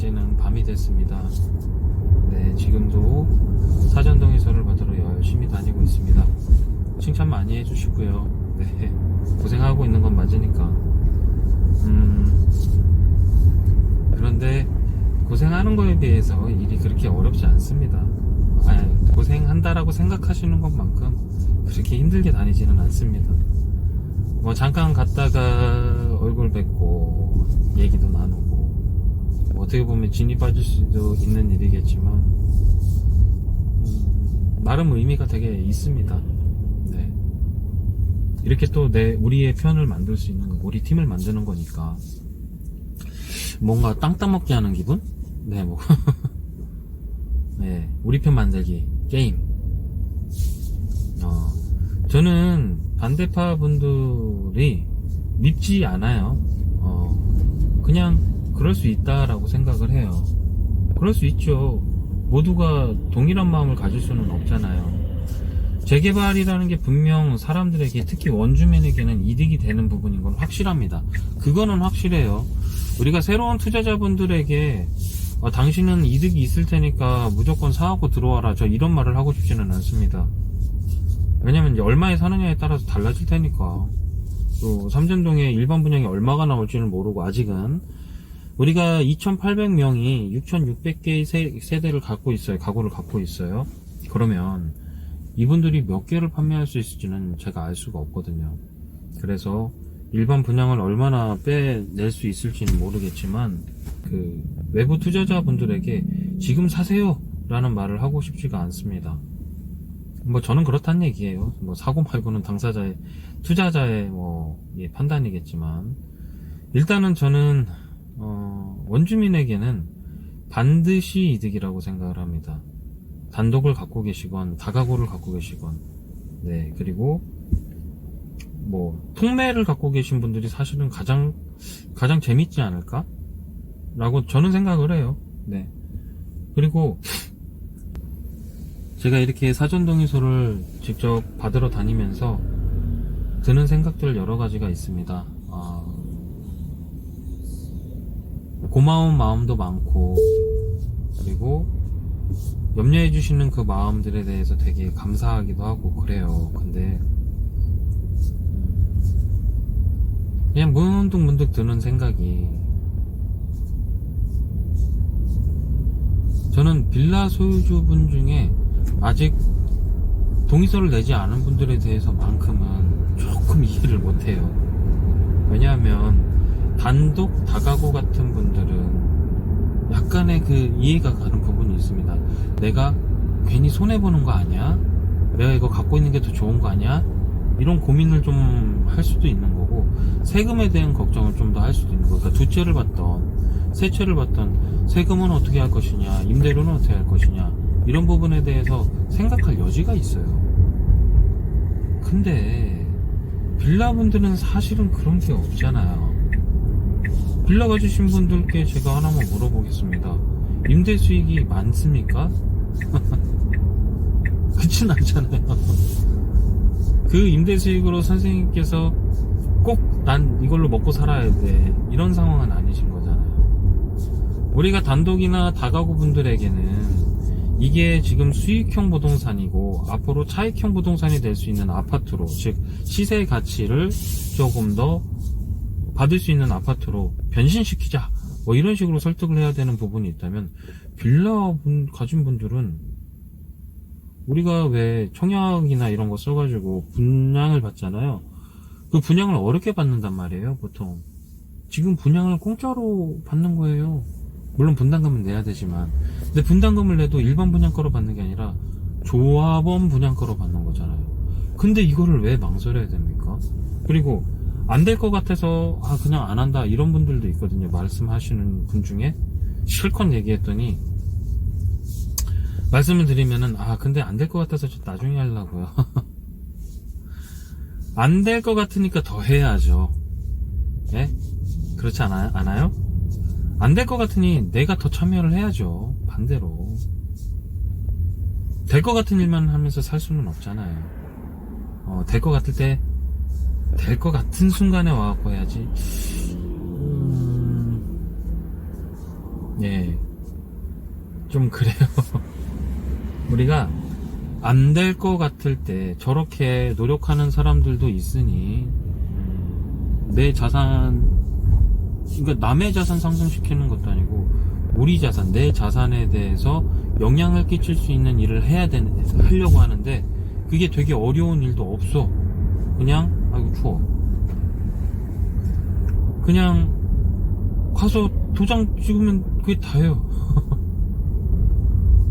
이제는 밤이 됐습니다. 네, 지금도 사전동의서를 받으러 열심히 다니고 있습니다. 칭찬 많이 해주시고요. 네, 고생하고 있는 건 맞으니까. 그런데 고생하는 거에 비해서 일이 그렇게 어렵지 않습니다. 고생한다라고 생각하시는 것만큼 그렇게 힘들게 다니지는 않습니다. 뭐 잠깐 갔다가 얼굴 뵙고 얘기도 나누고 어떻게 보면 진이 빠질 수도 있는 일이겠지만 나름 의미가 되게 있습니다. 네. 이렇게 또 우리의 편을 만들 수 있는, 우리 팀을 만드는 거니까 뭔가 땅 따먹기 하는 기분? 네, 뭐 네, 우리 편 만들기 게임. 저는 반대파 분들이 밉지 않아요. 그냥 그럴 수 있다라고 생각을 해요. 그럴 수 있죠. 모두가 동일한 마음을 가질 수는 없잖아요. 재개발이라는 게 분명 사람들에게, 특히 원주민에게는 이득이 되는 부분인 건 확실합니다. 그거는 확실해요. 우리가 새로운 투자자분들에게 당신은 이득이 있을 테니까 무조건 사하고 들어와라, 저 이런 말을 하고 싶지는 않습니다. 왜냐면 이제 얼마에 사느냐에 따라서 달라질 테니까. 또 삼전동에 일반 분양이 얼마가 나올지는 모르고, 아직은 우리가 2,800명이 6,600개의 세대를 갖고 있어요. 가구를 갖고 있어요. 그러면 이분들이 몇 개를 판매할 수 있을지는 제가 알 수가 없거든요. 그래서 일반 분양을 얼마나 빼낼 수 있을지는 모르겠지만, 그 외부 투자자분들에게 지금 사세요 라는 말을 하고 싶지가 않습니다. 뭐 저는 그렇다는 얘기예요. 뭐 사고 말고는 당사자의, 투자자의 판단이겠지만, 일단은 저는 원주민에게는 반드시 이득이라고 생각을 합니다. 단독을 갖고 계시건 다가구를 갖고 계시건. 네, 그리고 뭐 통매를 갖고 계신 분들이 사실은 가장 재밌지 않을까 라고 저는 생각을 해요. 네. 그리고 제가 이렇게 사전동의서를 직접 받으러 다니면서 드는 생각들 여러 가지가 있습니다. 고마운 마음도 많고, 그리고 염려해 주시는 그 마음들에 대해서 되게 감사하기도 하고 그래요. 근데 그냥 문득 드는 생각이, 저는 빌라 소유주분 중에 아직 동의서를 내지 않은 분들에 대해서만큼은 조금 이해를 못해요. 왜냐하면 단독 다가구 같은 분들은 약간의 그 이해가 가는 부분이 있습니다. 내가 괜히 손해보는 거 아니야? 내가 이거 갖고 있는 게 더 좋은 거 아니야? 이런 고민을 좀 할 수도 있는 거고, 세금에 대한 걱정을 좀 더 할 수도 있는 거고, 그러니까 두 채를 받던, 세 채를 받던, 세금은 어떻게 할 것이냐, 임대료는 어떻게 할 것이냐, 이런 부분에 대해서 생각할 여지가 있어요. 근데 빌라분들은 사실은 그런 게 없잖아요. 빌라 가지신 분들께 제가 하나만 물어보겠습니다. 임대 수익이 많습니까? 그렇진 않잖아요. 그 임대 수익으로 선생님께서 꼭 난 이걸로 먹고 살아야 돼, 이런 상황은 아니신 거잖아요. 우리가 단독이나 다가구 분들에게는 이게 지금 수익형 부동산이고 앞으로 차익형 부동산이 될 수 있는 아파트로, 즉 시세 가치를 조금 더 받을 수 있는 아파트로 변신시키자, 뭐 이런 식으로 설득을 해야 되는 부분이 있다면, 빌라 가진 분들은 우리가 왜 청약이나 이런 거 써가지고 분양을 받잖아요. 그 분양을 어렵게 받는단 말이에요, 보통. 지금 분양을 공짜로 받는 거예요. 물론 분담금은 내야 되지만. 근데 분담금을 내도 일반 분양가로 받는 게 아니라 조합원 분양가로 받는 거잖아요. 근데 이거를 왜 망설여야 됩니까? 그리고 안 될 것 같아서 그냥 안 한다, 이런 분들도 있거든요. 말씀하시는 분 중에 실컷 얘기했더니, 말씀을 드리면은 근데 안 될 것 같아서 좀 나중에 하려고요. 안 될 것 같으니까 더 해야죠. 예? 그렇지 않아요? 안 될 것 같으니 내가 더 참여를 해야죠. 반대로. 될 것 같은 일만 하면서 살 수는 없잖아요. 될 것 같을 때, 될 것 같은 순간에 와갖고 해야지. 예, 좀 그래요. 우리가 안 될 것 같을 때 저렇게 노력하는 사람들도 있으니, 내 자산, 그러니까 남의 자산 상승시키는 것도 아니고 우리 자산, 내 자산에 대해서 영향을 끼칠 수 있는 일을 하려고 하는데, 그게 되게 어려운 일도 없어. 그냥 아이고 추워, 그냥 가서 도장 찍으면 그게 다예요.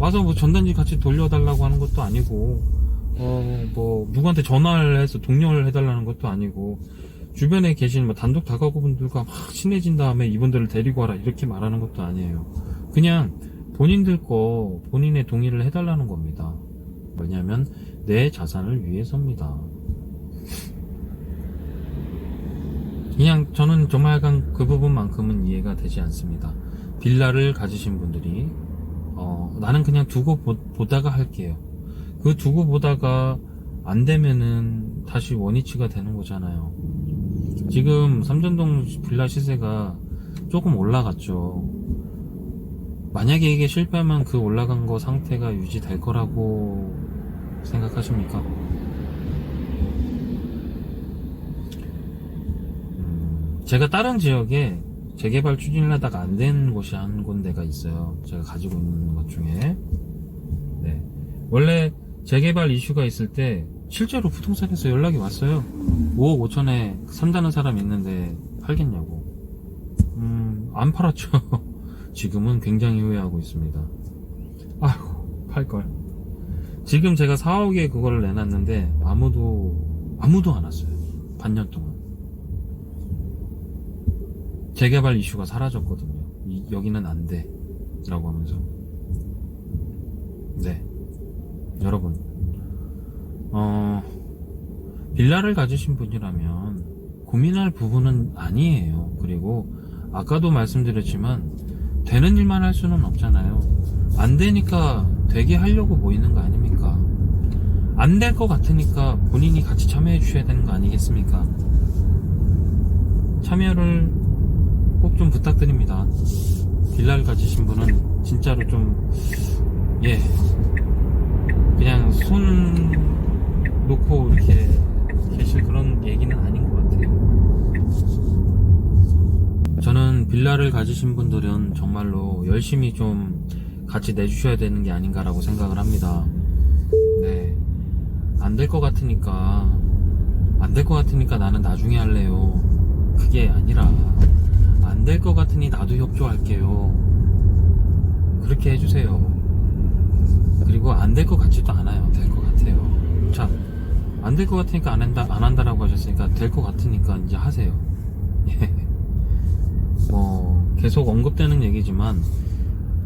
와서 뭐 전단지 같이 돌려달라고 하는 것도 아니고, 뭐 누구한테 전화를 해서 독려를 해달라는 것도 아니고, 주변에 계신 뭐 단독 다가구분들과 막 친해진 다음에 이분들을 데리고 와라 이렇게 말하는 것도 아니에요. 그냥 본인들 거 본인의 동의를 해달라는 겁니다. 뭐냐면 내 자산을 위해서입니다. 그냥 저는 조말간 그 부분만큼은 이해가 되지 않습니다. 빌라를 가지신 분들이 나는 그냥 두고 보다가 할게요. 그 두고 보다가 안 되면은 다시 원위치가 되는 거잖아요. 지금 삼전동 빌라 시세가 조금 올라갔죠. 만약에 이게 실패하면 그 올라간 거 상태가 유지될 거라고 생각하십니까? 제가 다른 지역에 재개발 추진을 하다가 안 된 곳이 한 군데가 있어요. 제가 가지고 있는 것 중에. 네. 원래 재개발 이슈가 있을 때 실제로 부동산에서 연락이 왔어요. 5억 5천에 산다는 사람이 있는데 팔겠냐고. 안 팔았죠. 지금은 굉장히 후회하고 있습니다. 아휴, 팔걸. 지금 제가 4억에 그거를 내놨는데 아무도 안 왔어요. 반년 동안. 재개발 이슈가 사라졌거든요. 여기는 안 돼 라고 하면서. 네, 여러분, 빌라를 가지신 분이라면 고민할 부분은 아니에요. 그리고 아까도 말씀드렸지만 되는 일만 할 수는 없잖아요. 안 되니까 되게 하려고 모이는 거 아닙니까? 안 될 것 같으니까 본인이 같이 참여해 주셔야 되는 거 아니겠습니까? 참여를 꼭 좀 부탁드립니다. 빌라를 가지신 분은 진짜로 좀, 그냥 손 놓고 이렇게 계실 그런 얘기는 아닌 것 같아요. 저는 빌라를 가지신 분들은 정말로 열심히 좀 같이 내주셔야 되는 게 아닌가라고 생각을 합니다. 네. 안 될 것 같으니까 나는 나중에 할래요. 그게 아니라, 안 될 것 같으니 나도 협조할게요. 그렇게 해주세요. 그리고 안 될 것 같지도 않아요. 될 것 같아요. 자, 안 될 것 같으니까 안 한다라고 하셨으니까 될 것 같으니까 이제 하세요. 뭐 계속 언급되는 얘기지만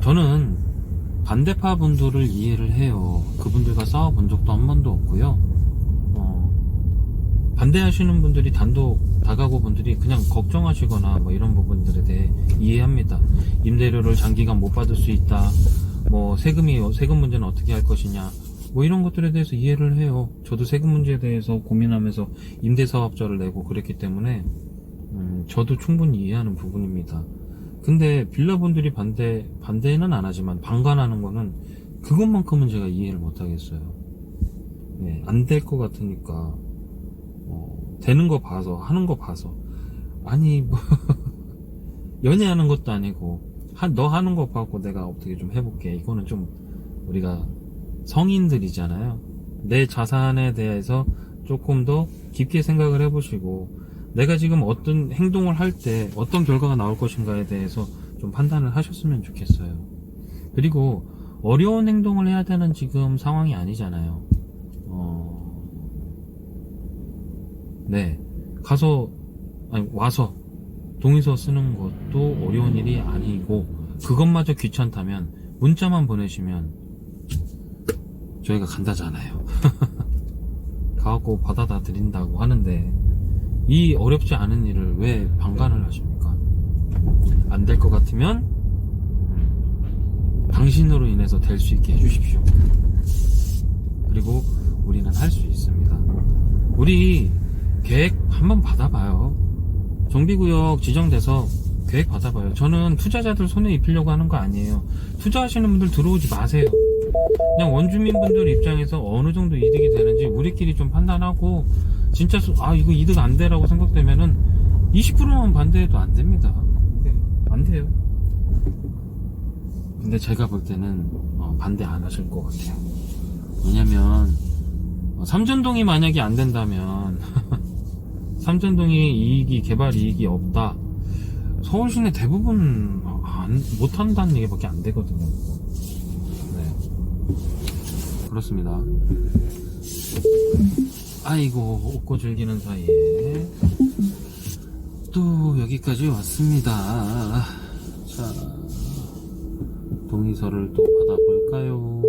저는 반대파 분들을 이해를 해요. 그분들과 싸워본 적도 한 번도 없고요. 반대하시는 분들이 단독 다가구 분들이 그냥 걱정하시거나 뭐 이런 부분들에 대해 이해합니다. 임대료를 장기간 못 받을 수 있다, 뭐 세금 문제는 어떻게 할 것이냐, 뭐 이런 것들에 대해서 이해를 해요. 저도 세금 문제에 대해서 고민하면서 임대사업자를 내고 그랬기 때문에 저도 충분히 이해하는 부분입니다. 근데 빌라분들이 반대는 안 하지만 방관하는 거는 그것만큼은 제가 이해를 못 하겠어요. 안 될 것 같으니까 되는 거 봐서, 하는 거 봐서, 아니 뭐 연애하는 것도 아니고 너 하는 거 봐갖고 내가 어떻게 좀 해볼게. 이거는 좀, 우리가 성인들이잖아요. 내 자산에 대해서 조금 더 깊게 생각을 해보시고, 내가 지금 어떤 행동을 할 때 어떤 결과가 나올 것인가에 대해서 좀 판단을 하셨으면 좋겠어요. 그리고 어려운 행동을 해야 되는 지금 상황이 아니잖아요. 와서 동의서 쓰는 것도 어려운 일이 아니고, 그것마저 귀찮다면 문자만 보내시면 저희가 간다잖아요. 가갖고 받아다 드린다고 하는데, 이 어렵지 않은 일을 왜 방관을 하십니까? 안 될 것 같으면 당신으로 인해서 될 수 있게 해주십시오. 그리고 우리는 할 수 있습니다. 우리 계획 한번 받아봐요. 정비구역 지정돼서 계획 받아봐요. 저는 투자자들 손에 입히려고 하는 거 아니에요. 투자하시는 분들 들어오지 마세요. 그냥 원주민분들 입장에서 어느 정도 이득이 되는지 우리끼리 좀 판단하고, 진짜 이거 이득 안 돼라고 생각되면은 20%만 반대해도 안 됩니다. 안 돼요. 근데 제가 볼 때는 반대 안 하실 것 같아요. 왜냐면 삼전동이 만약에 안 된다면 삼전동이 개발 이익이 없다, 서울 시내 대부분 못 한다는 얘기밖에 안 되거든요. 네, 그렇습니다. 아이고, 웃고 즐기는 사이에 또 여기까지 왔습니다. 자, 동의서를 또 받아볼까요?